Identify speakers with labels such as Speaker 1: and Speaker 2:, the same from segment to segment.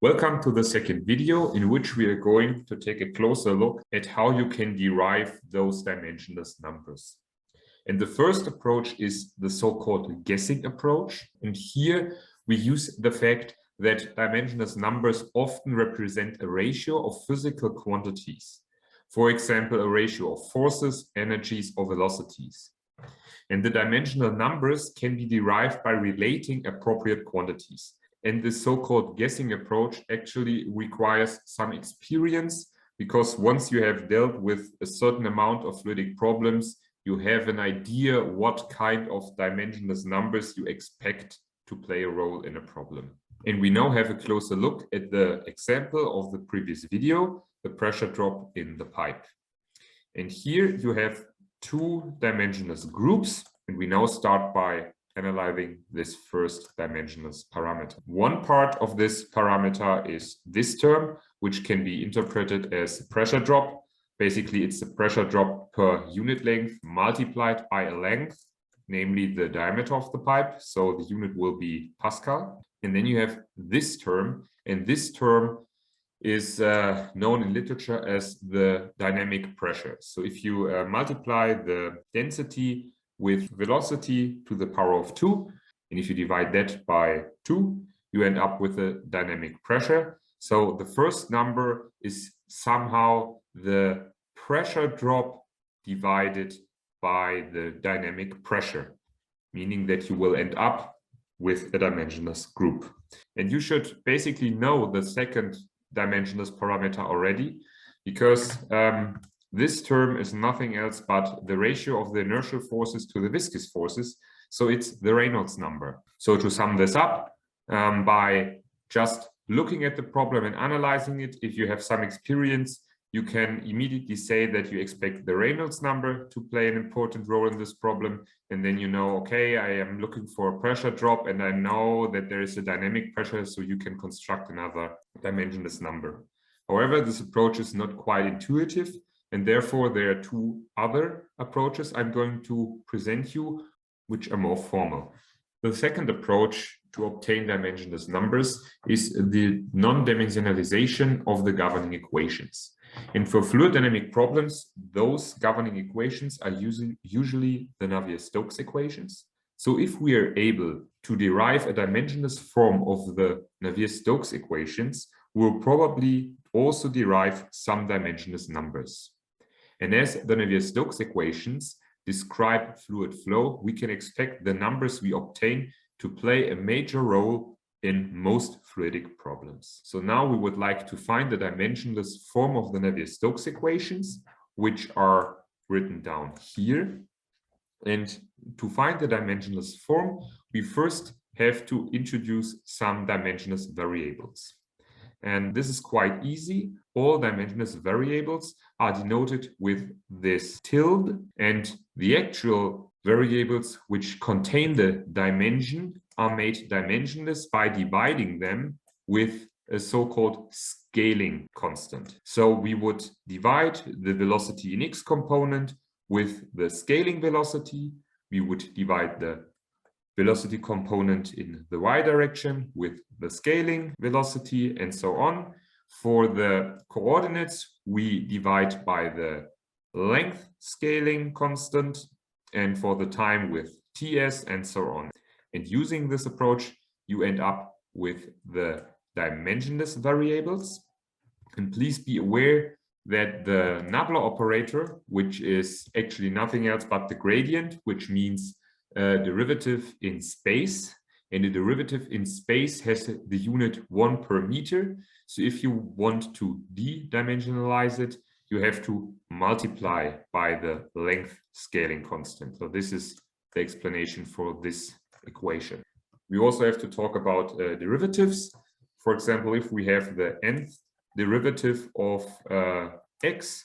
Speaker 1: Welcome to the second video in which we are going to take a closer look at how you can derive those dimensionless numbers. And the first approach is the so-called guessing approach. And here we use the fact that dimensionless numbers often represent a ratio of physical quantities. For example, a ratio of forces, energies, or velocities. And the dimensional numbers can be derived by relating appropriate quantities. And this so-called guessing approach actually requires some experience, because once you have dealt with a certain amount of fluidic problems, you have an idea what kind of dimensionless numbers you expect to play a role in a problem. And we now have a closer look at the example of the previous video, the pressure drop in the pipe. And here you have two dimensionless groups, and we now start by analyzing this first dimensionless parameter. One part of this parameter is this term, which can be interpreted as pressure drop. Basically, it's the pressure drop per unit length multiplied by a length, namely the diameter of the pipe. So the unit will be Pascal. And then you have this term, and this term is known in literature as the dynamic pressure. So if you multiply the density with velocity to the power of 2, and if you divide that by 2, you end up with a dynamic pressure. So the first number is somehow the pressure drop divided by the dynamic pressure, meaning that you will end up with a dimensionless group. And you should basically know the second dimensionless parameter already, because this term is nothing else but the ratio of the inertial forces to the viscous forces. So it's the Reynolds number. So to sum this up, by just looking at the problem and analyzing it, if you have some experience, you can immediately say that you expect the Reynolds number to play an important role in this problem. And then you know, okay, I am looking for a pressure drop, and I know that there is a dynamic pressure, so you can construct another dimensionless number. However, this approach is not quite intuitive, and therefore there are two other approaches I'm going to present you, which are more formal. The second approach to obtain dimensionless numbers is the non-dimensionalization of the governing equations. And for fluid dynamic problems, those governing equations are usually the Navier-Stokes equations. So if we are able to derive a dimensionless form of the Navier-Stokes equations, we'll probably also derive some dimensionless numbers. And as the Navier-Stokes equations describe fluid flow, we can expect the numbers we obtain to play a major role in most fluidic problems. So now we would like to find the dimensionless form of the Navier-Stokes equations, which are written down here. And to find the dimensionless form, we first have to introduce some dimensionless variables. And this is quite easy. All dimensionless variables are denoted with this tilde, and the actual variables which contain the dimension are made dimensionless by dividing them with a so-called scaling constant. So we would divide the velocity in x component with the scaling velocity. We would divide the velocity component in the y direction with the scaling velocity, and so on. For the coordinates, we divide by the length scaling constant, and for the time with ts, and so on. And using this approach, you end up with the dimensionless variables. And please be aware that the Nabla operator, which is actually nothing else but the gradient, which means derivative in space, and the derivative in space has the unit 1 per meter. So if you want to de-dimensionalize it, you have to multiply by the length scaling constant. So this is the explanation for this equation. We also have to talk about derivatives. For example, if we have the nth derivative of x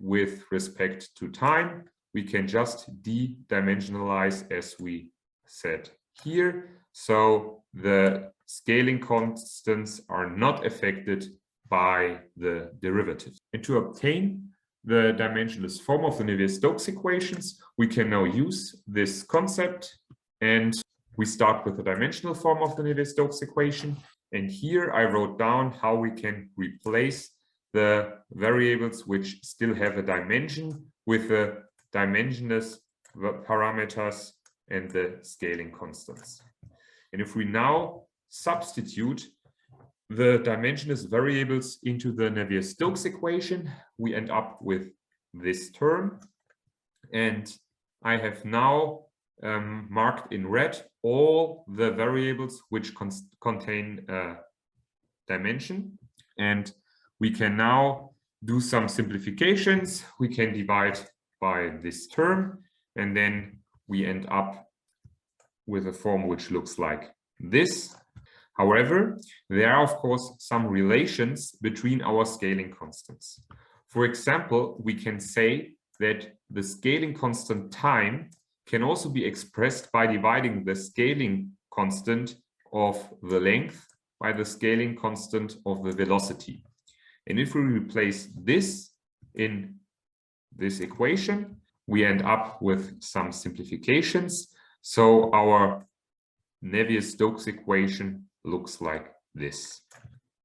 Speaker 1: with respect to time, we can just de-dimensionalize as we said here. So the scaling constants are not affected by the derivative. And to obtain the dimensionless form of the Navier-Stokes equations, we can now use this concept, and we start with the dimensional form of the Navier-Stokes equation. And here I wrote down how we can replace the variables which still have a dimension with the dimensionless parameters and the scaling constants. And if we now substitute the dimensionless variables into the Navier-Stokes equation, we end up with this term. And I have now marked in red all the variables which contain a dimension. And we can now do some simplifications. We can divide by this term, and then we end up with a form which looks like this. However, there are, of course, some relations between our scaling constants. For example, we can say that the scaling constant time can also be expressed by dividing the scaling constant of the length by the scaling constant of the velocity. And if we replace this in this equation, we end up with some simplifications. So our Navier-Stokes equation looks like this.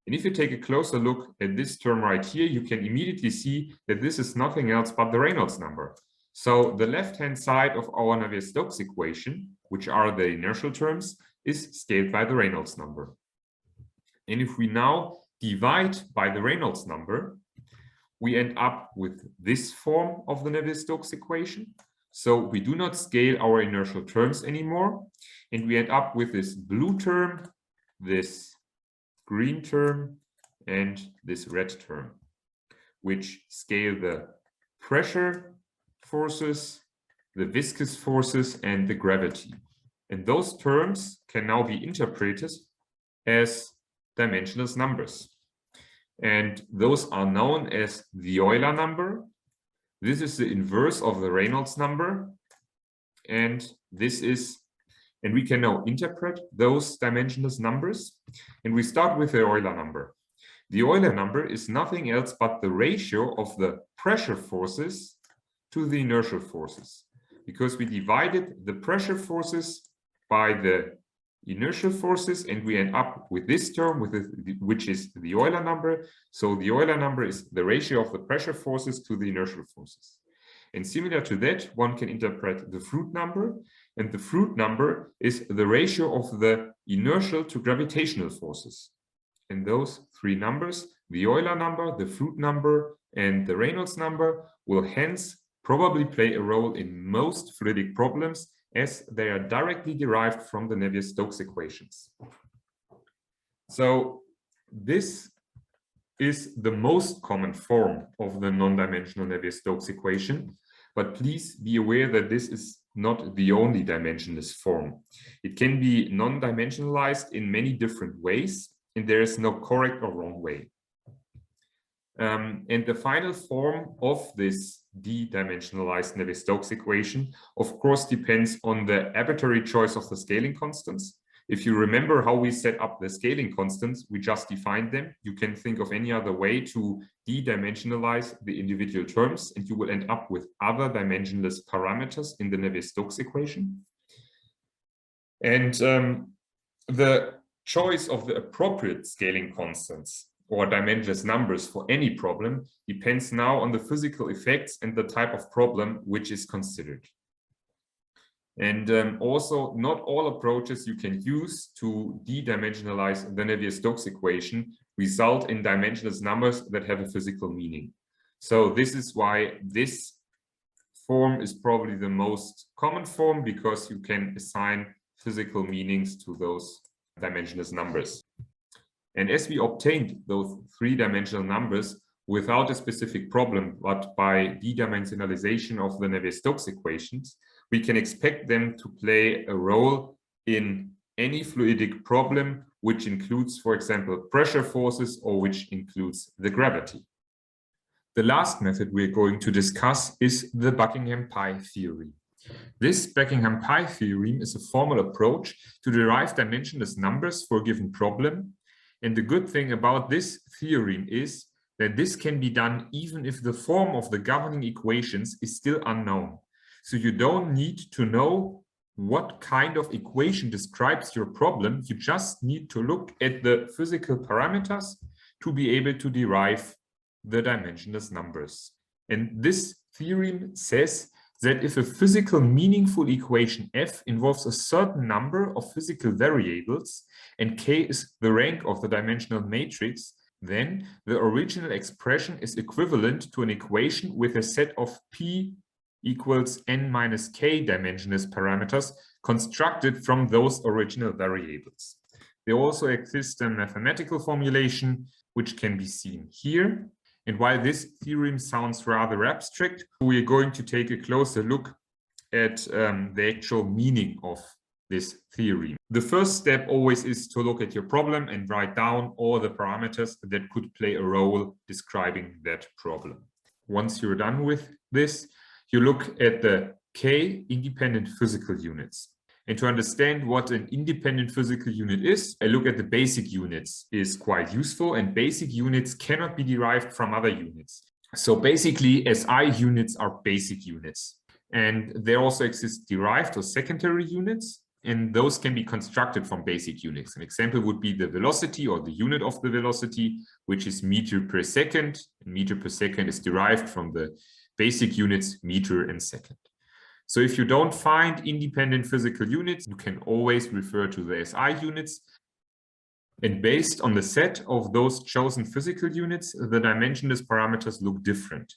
Speaker 1: And if you take a closer look at this term right here, you can immediately see that this is nothing else but the Reynolds number. So the left-hand side of our Navier-Stokes equation, which are the inertial terms, is scaled by the Reynolds number. And if we now divide by the Reynolds number, we end up with this form of the Navier-Stokes equation. So we do not scale our inertial terms anymore, and we end up with this blue term, this green term, and this red term, which scale the pressure forces, the viscous forces, and the gravity. And those terms can now be interpreted as dimensionless numbers. And those are known as the Euler number. This is the inverse of the Reynolds number. And we can now interpret those dimensionless numbers. And we start with the Euler number. The Euler number is nothing else but the ratio of the pressure forces to the inertial forces, because we divided the pressure forces by the inertial forces, and we end up with this term, which is the Euler number. So the Euler number is the ratio of the pressure forces to the inertial forces. And similar to that, one can interpret the Froude number, and the Froude number is the ratio of the inertial to gravitational forces. And those three numbers, the Euler number, the Froude number, and the Reynolds number, will hence probably play a role in most fluidic problems, as they are directly derived from the Navier-Stokes equations. So this is the most common form of the non-dimensional Navier-Stokes equation, but please be aware that this is not the only dimensionless form. It can be non-dimensionalized in many different ways, and there is no correct or wrong way. And the final form of this d-dimensionalized Navier-Stokes equation, of course, depends on the arbitrary choice of the scaling constants. If you remember how we set up the scaling constants, we just defined them. You can think of any other way to d-dimensionalize the individual terms, and you will end up with other dimensionless parameters in the Navier-Stokes equation. And the choice of the appropriate scaling constants or dimensionless numbers for any problem depends now on the physical effects and the type of problem which is considered. And also, not all approaches you can use to de-dimensionalize the Navier-Stokes equation result in dimensionless numbers that have a physical meaning. So this is why this form is probably the most common form, because you can assign physical meanings to those dimensionless numbers. And as we obtained those three-dimensional numbers without a specific problem, but by de-dimensionalization of the Navier-Stokes equations, we can expect them to play a role in any fluidic problem, which includes, for example, pressure forces, or which includes the gravity. The last method we're going to discuss is the Buckingham-Pi theorem. This Buckingham-Pi theorem is a formal approach to derive dimensionless numbers for a given problem. And the good thing about this theorem is that this can be done even if the form of the governing equations is still unknown. So you don't need to know what kind of equation describes your problem, you just need to look at the physical parameters to be able to derive the dimensionless numbers. And this theorem says that if a physical meaningful equation f involves a certain number of physical variables and k is the rank of the dimensional matrix, then the original expression is equivalent to an equation with a set of p equals n minus k dimensionless parameters constructed from those original variables. There also exists a mathematical formulation which can be seen here. And while this theorem sounds rather abstract, we're going to take a closer look at the actual meaning of this theorem. The first step always is to look at your problem and write down all the parameters that could play a role describing that problem. Once you're done with this, you look at the k independent physical units. And to understand what an independent physical unit is, a look at the basic units is quite useful, and basic units cannot be derived from other units. So basically, SI units are basic units. And there also exist derived or secondary units, and those can be constructed from basic units. An example would be the velocity or the unit of the velocity, which is meter per second. And meter per second is derived from the basic units meter and second. So if you don't find independent physical units, you can always refer to the SI units. And based on the set of those chosen physical units, the dimensionless parameters look different.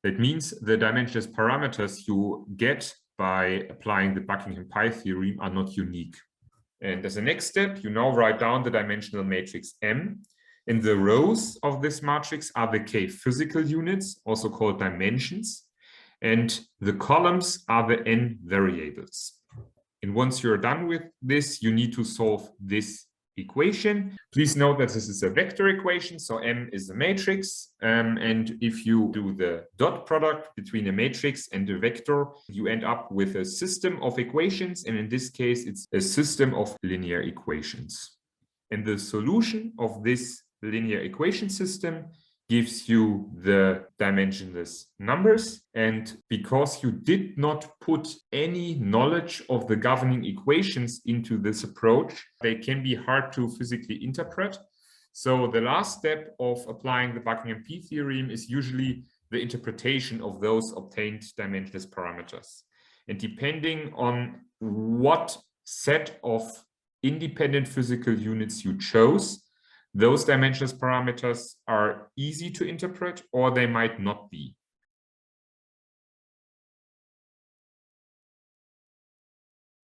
Speaker 1: That means the dimensionless parameters you get by applying the Buckingham Pi theorem are not unique. And as a next step, you now write down the dimensional matrix M. And the rows of this matrix are the k physical units, also called dimensions. And the columns are the n variables. And once you're done with this, you need to solve this equation. Please note that this is a vector equation, so M is a matrix. And if you do the dot product between a matrix and a vector, you end up with a system of equations. And in this case, it's a system of linear equations. And the solution of this linear equation system gives you the dimensionless numbers. And because you did not put any knowledge of the governing equations into this approach, they can be hard to physically interpret. So the last step of applying the Buckingham Pi theorem is usually the interpretation of those obtained dimensionless parameters. And depending on what set of independent physical units you chose, those dimensionless parameters are easy to interpret or they might not be.